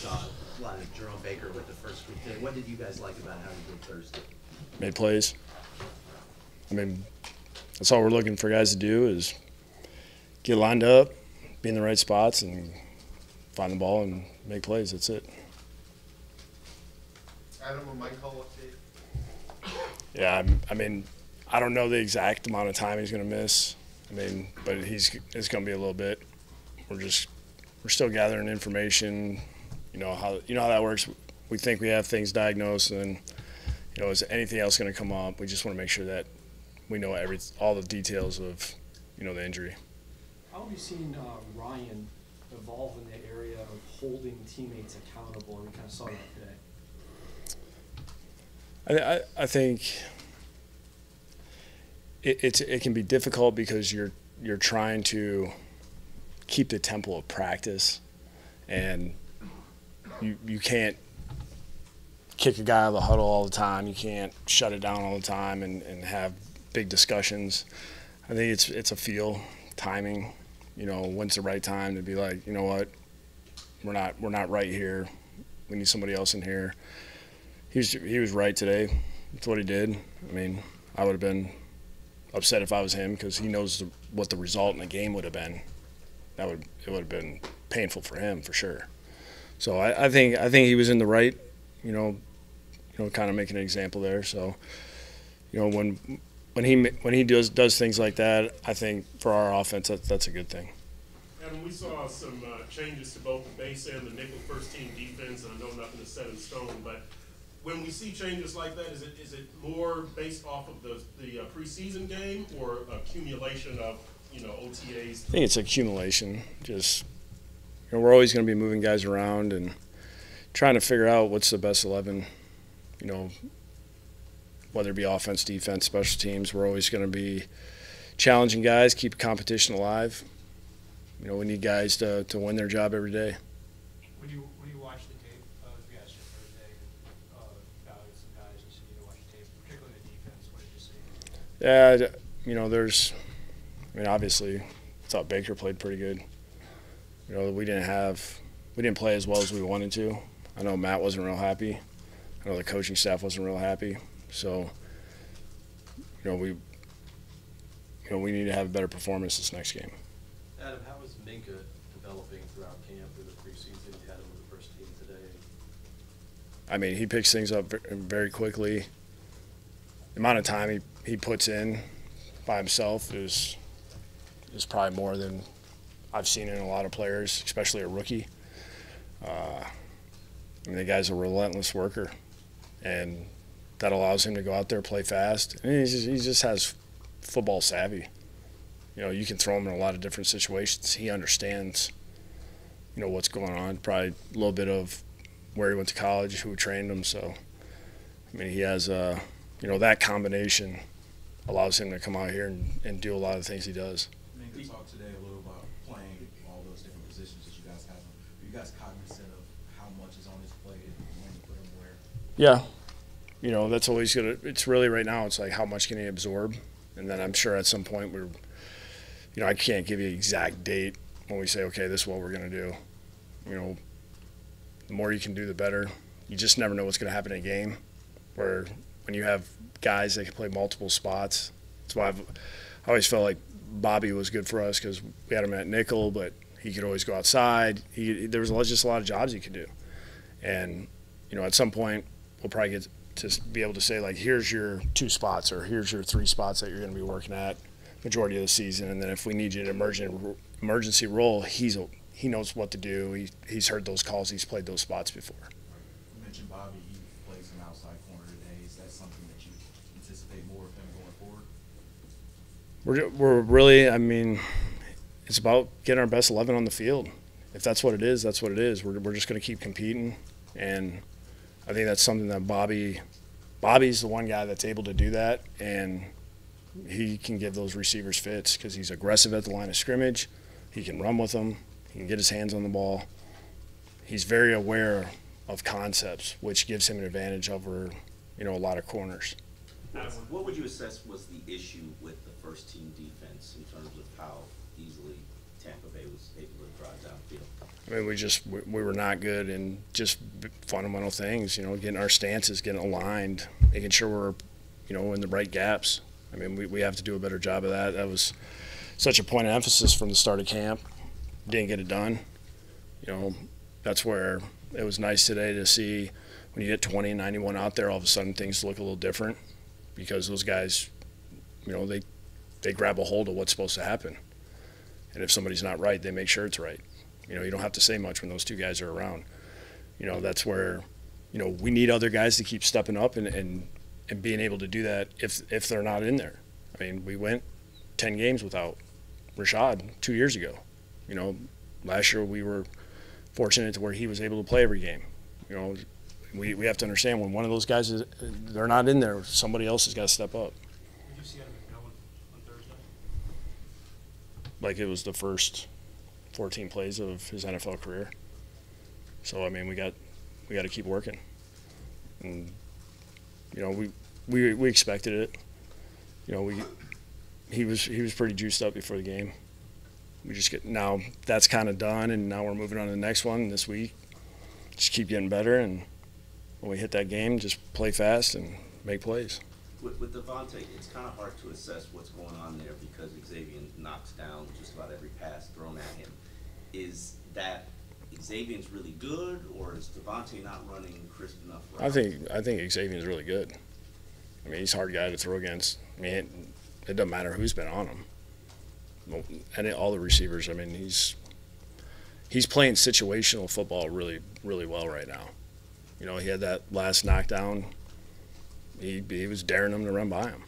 saw a lot of Jerome Baker with the first group today. What did you guys like about how he did Thursday? Made plays. I mean, that's all we're looking for guys to do is get lined up, be in the right spots, and find the ball and make plays. That's it. Adam, will Mike call update? Yeah, I mean, I don't know the exact amount of time he's going to miss. I mean, but it's going to be a little bit. We're still gathering information. You know how that works. We think we have things diagnosed, and then, is anything else going to come up? We just want to make sure that we know all the details of, the injury. How have you seen Ryan evolve in the area of holding teammates accountable, and we kind of saw that today? I think it can be difficult because you're trying to keep the tempo of practice, and you can't kick a guy out of the huddle all the time. You can't shut it down all the time and have big discussions. I think it's a feel, timing. When's the right time to be like, you know what, we're not right here. We need somebody else in here. He was right today. That's what he did. I mean, I would have been upset if I was him because he knows what the result in the game would have been. It would have been painful for him for sure. So I think he was in the right, kind of making an example there. So, when he does things like that, I think for our offense that's a good thing. Adam, we saw some changes to both the base and the nickel first team defense, and I know nothing is set in stone, but when we see changes like that, is it more based off of the preseason game or accumulation of OTAs? I think it's accumulation. Just we're always going to be moving guys around and trying to figure out what's the best 11. Whether it be offense, defense, special teams, we're always going to be challenging guys, keep competition alive. We need guys to win their job every day. When you watch the tape of yesterday, about some guys you said you watch the tape, particularly the defense, what did you see? Yeah, obviously, I thought Baker played pretty good. We didn't play as well as we wanted to. I know Matt wasn't real happy. I know the coaching staff wasn't real happy. So, we need to have a better performance this next game. Adam, how is Minka developing throughout camp through the preseason? You had him with the first team today. I mean, he picks things up very quickly. The amount of time he puts in by himself is probably more than I've seen in a lot of players, especially a rookie. The guy's a relentless worker, and that allows him to go out there, play fast. And he just has football savvy. You can throw him in a lot of different situations. He understands, what's going on. Probably a little bit of where he went to college, who trained him. So, he has, that combination allows him to come out here and do a lot of the things he does. Minka talked today a little about playing all those different positions that you guys have. Are you guys cognizant of how much is on his plate and when to put him where? Yeah. That's always going to – it's really right now it's like how much can he absorb? And then I'm sure at some point I can't give you an exact date when we say, okay, this is what we're going to do. The more you can do, the better. You just never know what's going to happen in a game where when you have guys that can play multiple spots. That's why I always felt like Bobby was good for us because we had him at nickel, but he could always go outside. There was just a lot of jobs he could do. And, at some point we'll probably get to be able to say, like, here's your 2 spots or here's your 3 spots that you're going to be working at majority of the season. And then if we need you to emergency role, he knows what to do. He's heard those calls. He's played those spots before. You mentioned Bobby. He plays an outside corner today. Is that something that you anticipate more of him going forward? We're really, it's about getting our best 11 on the field. If that's what it is, that's what it is. We're just going to keep competing, and I think that's something that Bobby's the one guy that's able to do that, and he can give those receivers fits because he's aggressive at the line of scrimmage. He can run with them. He can get his hands on the ball. He's very aware of concepts, which gives him an advantage over, a lot of corners. What would you assess was the issue with the first team defense in terms of how easily Tampa Bay was able to drive downfield? I mean, we were not good in just fundamental things, you know, getting our stances, getting aligned, making sure we're, you know, in the right gaps. I mean, we have to do a better job of that. That was such a point of emphasis from the start of camp. Didn't get it done. You know, that's where it was nice today to see when you get 20 and 91 out there, all of a sudden things look a little different because those guys, you know, they grab a hold of what's supposed to happen. And if somebody's not right, they make sure it's right. You know, you don't have to say much when those two guys are around. You know, that's where, you know, we need other guys to keep stepping up and being able to do that if they're not in there. I mean, we went 10 games without Rashad 2 years ago. You know, last year we were fortunate to where he was able to play every game. You know, we have to understand when one of those guys they're not in there, somebody else has got to step up. Did you see Adam McMillan on Thursday? Like it was the first 14 plays of his NFL career. So I mean, we got to keep working, and you know, we expected it. You know, he was pretty juiced up before the game. We just get now that's kind of done, and now we're moving on to the next one this week. Just keep getting better, and when we hit that game, just play fast and make plays. With Devontae, it's kind of hard to assess what's going on there because Xavier knocks down just about every pass thrown at him. Is that Xavier's really good, or is Devontae not running crisp enough routes? I think Xavier's really good. I mean, he's a hard guy to throw against. I mean, it doesn't matter who's been on him. And all the receivers. I mean, he's playing situational football really, really well right now. You know, he had that last knockdown. He was daring them to run by him.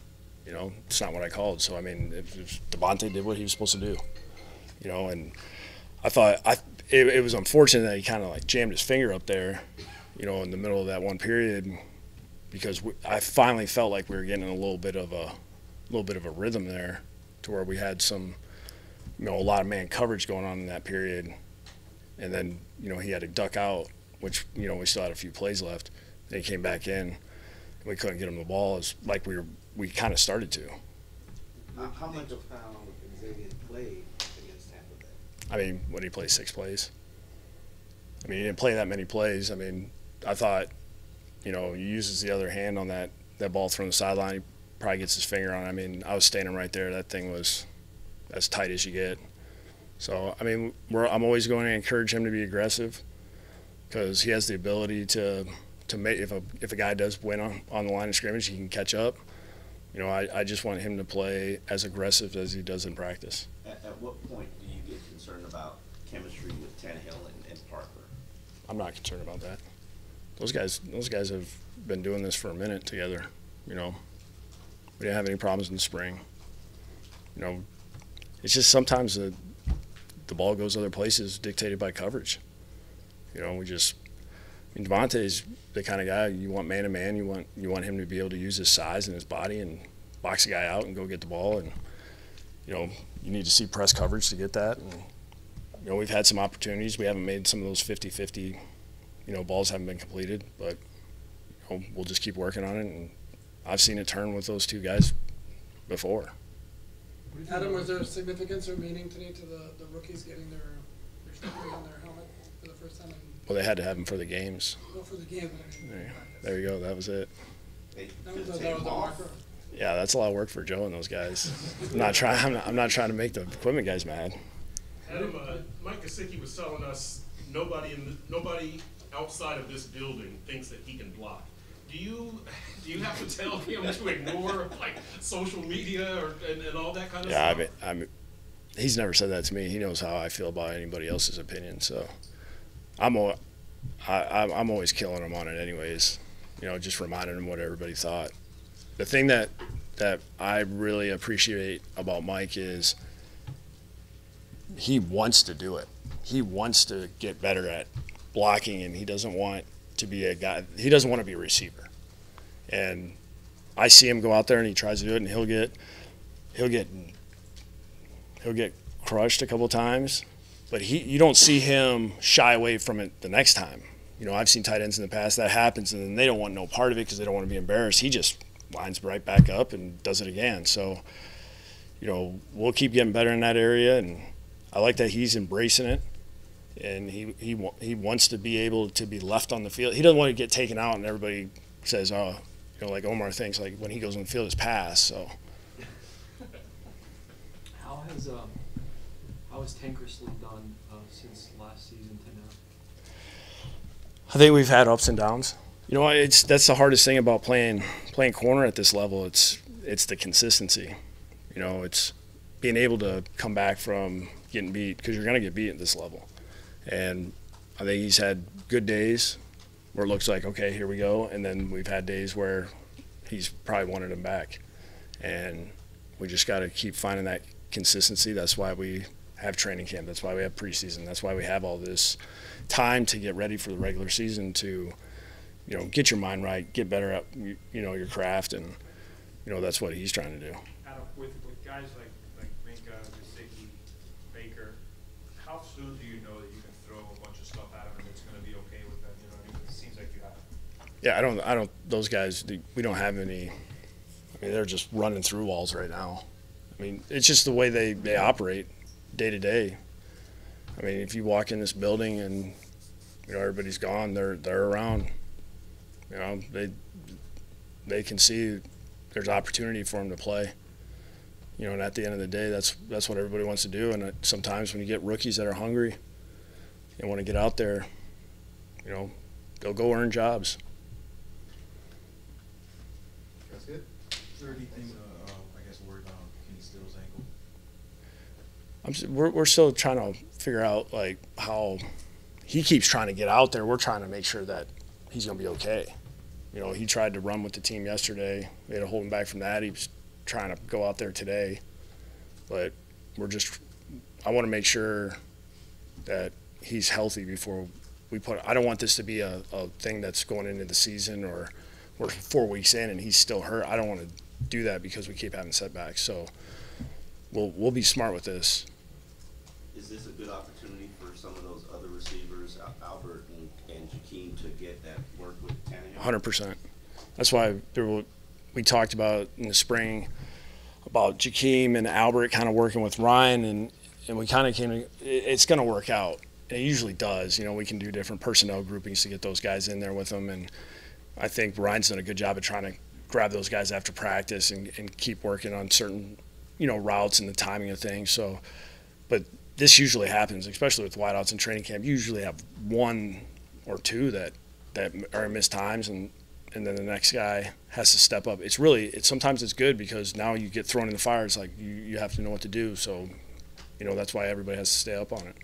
You know, it's not what I called. So I mean, Devontae did what he was supposed to do. You know, and I thought it was unfortunate that he kind of like jammed his finger up there, you know, in the middle of that one period, because I finally felt like we were getting a little bit of a rhythm there, to where we had some, you know, a lot of man coverage going on in that period, and then you know he had to duck out, which you know we still had a few plays left. Then he came back in, and we couldn't get him the ball as like we kind of started to. How much of how Xavier played against Tampa Bay? I mean, when he played 6 plays. I mean, he didn't play that many plays. I mean, I thought, you know, he uses the other hand on that ball from the sideline. He probably gets his finger on it. I mean, I was standing right there. That thing was as tight as you get. So, I mean, I'm always going to encourage him to be aggressive because he has the ability to make, if a guy does win on the line of scrimmage, he can catch up. You know, I just want him to play as aggressive as he does in practice. At what point do you get concerned about chemistry with Tannehill and Parker? I'm not concerned about that. Those guys have been doing this for a minute together. You know, we didn't have any problems in the spring. You know, it's just sometimes the ball goes other places dictated by coverage. You know, I mean, Devontae's the kind of guy you want man to man. You want him to be able to use his size and his body and box a guy out and go get the ball. And you know, you need to see press coverage to get that. And you know, we've had some opportunities. We haven't made some of those 50-50. You know, balls haven't been completed, but you know, we'll just keep working on it. And I've seen it turn with those two guys before. Adam, was there significance or meaning today to the rookies getting their stickers on their helmet for the first time? Well, they had to have them for the games. Well, for the game, but I mean, There you go. That was it. that was the marker. Yeah, that's a lot of work for Joe and those guys. I'm not trying to make the equipment guys mad. Adam, Mike Gesicki was telling us nobody outside of this building thinks that he can block. Do you have to tell him to ignore like social media and all that kind of stuff? Yeah, I mean, he's never said that to me. He knows how I feel about anybody else's opinion. So I'm always killing him on it anyways. You know, just reminding him what everybody thought. The thing that I really appreciate about Mike is he wants to do it. He wants to get better at blocking, and he doesn't want to be a guy. He doesn't want to be a receiver. And I see him go out there and he tries to do it, and he'll get crushed a couple of times, but you don't see him shy away from it the next time. You know, I've seen tight ends in the past that happens, and then they don't want no part of it because they don't want to be embarrassed. He just lines right back up and does it again. So, you know, we'll keep getting better in that area, and I like that he's embracing it. and he wants to be able to be left on the field. He doesn't want to get taken out, and everybody says, oh, you know, like Omar thinks, like when he goes on the field, it's pass. So How has Tankersley done since last season to now? I think we've had ups and downs. You know, that's the hardest thing about playing corner at this level. It's the consistency. You know, it's being able to come back from getting beat, because you're going to get beat at this level. And I think he's had good days where it looks like, okay, here we go. And then we've had days where he's probably wanted him back. And we just got to keep finding that consistency. That's why we have training camp. That's why we have preseason. That's why we have all this time to get ready for the regular season to, you know, get your mind right, get better at, you know, your craft. And, you know, that's what he's trying to do. Adam, with guys like Minka, Gesicki, Baker, how soon do you know that you can throw a bunch of stuff at him and it's going to be okay with them? You know what I mean? It seems like you have. Yeah, I don't. Those guys, we don't have any. I mean, they're just running through walls right now. I mean, it's just the way they operate day to day. I mean, if you walk in this building and, you know, everybody's gone, they're around. You know, they can see there's opportunity for them to play. You know, and at the end of the day, that's what everybody wants to do. And sometimes when you get rookies that are hungry and want to get out there, you know, they'll go earn jobs. That's good. Is there anything, I guess, worried about Kenny Still's ankle? We're still trying to figure out, like, how he keeps trying to get out there. We're trying to make sure that he's going to be okay. You know, he tried to run with the team yesterday. We had to hold him back from that. He was trying to go out there today. But I want to make sure that he's healthy before we I don't want this to be a thing that's going into the season or we're 4 weeks in and he's still hurt. I don't want to do that because we keep having setbacks. So we'll be smart with this. Is this a good opportunity for some of those other receivers, Albert and Jakeem, to get that work with Tannehill? 100%. That's why we talked about in the spring about Jakeem and Albert kind of working with Ryan, and we kind of came to it's going to work out. And it usually does. You know, we can do different personnel groupings to get those guys in there with them, and I think Ryan's done a good job of trying to grab those guys after practice and keep working on certain, you know, routes and the timing of things. So, but this usually happens, especially with wideouts in training camp. You usually have one or two that are missed times, and then the next guy has to step up. Sometimes it's good because now you get thrown in the fire. It's like you have to know what to do. So, you know, that's why everybody has to stay up on it.